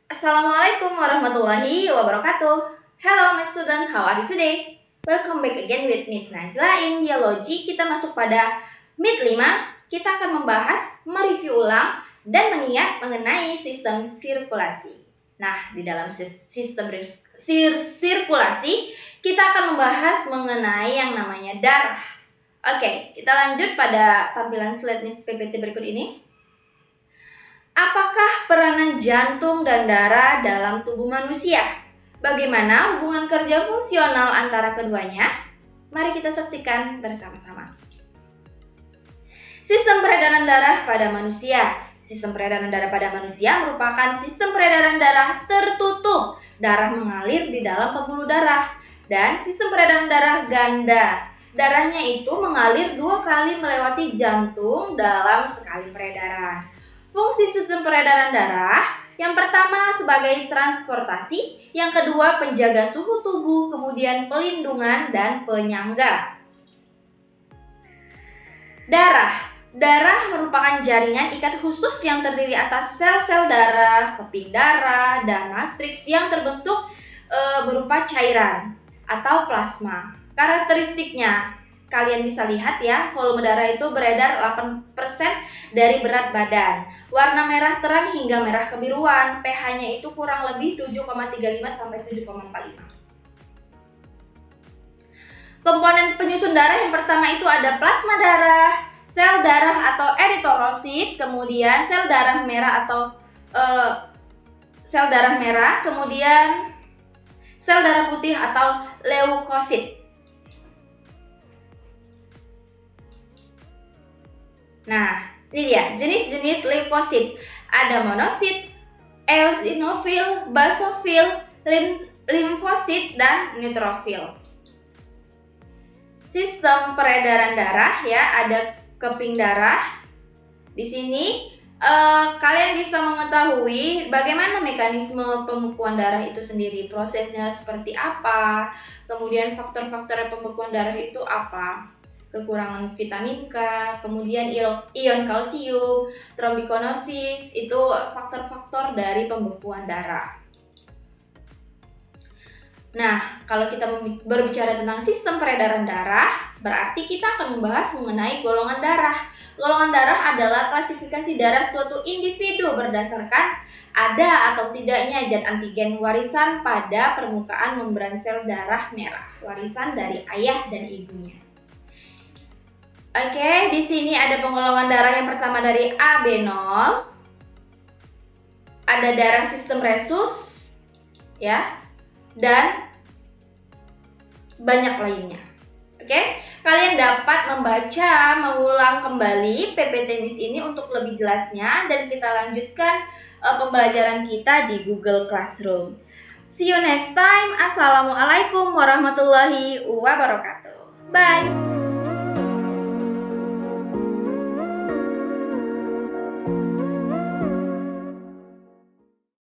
Assalamualaikum warahmatullahi wabarakatuh. Hello my student, how are you today? Welcome back again with Miss Najla in Biology. Kita masuk pada Mid 5. Kita akan membahas, mereview ulang, dan mengingat mengenai sistem sirkulasi. Nah, di dalam sistem sirkulasi, kita akan membahas mengenai yang namanya darah. Oke, kita lanjut pada tampilan slide Miss PPT berikut ini. Apakah peranan jantung dan darah dalam tubuh manusia? Bagaimana hubungan kerja fungsional antara keduanya? Mari kita saksikan bersama-sama. Sistem peredaran darah pada manusia. Sistem peredaran darah pada manusia merupakan sistem peredaran darah tertutup. Darah mengalir di dalam pembuluh darah. Dan sistem peredaran darah ganda. Darahnya itu mengalir 2 kali melewati jantung dalam sekali peredaran. Fungsi sistem peredaran darah, yang pertama sebagai transportasi, yang kedua penjaga suhu tubuh, kemudian pelindungan dan penyangga. Darah merupakan jaringan ikat khusus yang terdiri atas sel-sel darah, keping darah, dan matriks yang terbentuk berupa cairan atau plasma. Karakteristiknya, kalian bisa lihat ya, volume darah itu beredar 8% dari berat badan. Warna merah terang hingga merah kebiruan. pH-nya itu kurang lebih 7,35 sampai 7,45. Komponen penyusun darah yang pertama itu ada plasma darah, sel darah atau eritrosit, kemudian sel darah merah atau kemudian sel darah putih atau leukosit. Nah, ini dia jenis-jenis leukosit. Ada monosit, eosinofil, basofil, limfosit, dan neutrofil. Sistem peredaran darah ya, ada keping darah. Di sini kalian bisa mengetahui bagaimana mekanisme pembekuan darah itu sendiri, prosesnya seperti apa, kemudian faktor-faktor pembekuan darah itu apa. Kekurangan vitamin K, kemudian ion kalsium, trombikonosis, itu faktor-faktor dari pembekuan darah. Nah, kalau kita berbicara tentang sistem peredaran darah, berarti kita akan membahas mengenai golongan darah. Golongan darah adalah klasifikasi darah suatu individu berdasarkan ada atau tidaknya zat antigen warisan pada permukaan membran sel darah merah, warisan dari ayah dan ibunya. Oke, di sini ada penggolongan darah yang pertama dari AB0. Ada darah sistem resus, ya, dan banyak lainnya. Oke, kalian dapat mengulang kembali PPT Miss ini untuk lebih jelasnya, dan kita lanjutkan pembelajaran kita di Google Classroom. See you next time. Assalamualaikum warahmatullahi wabarakatuh. Bye.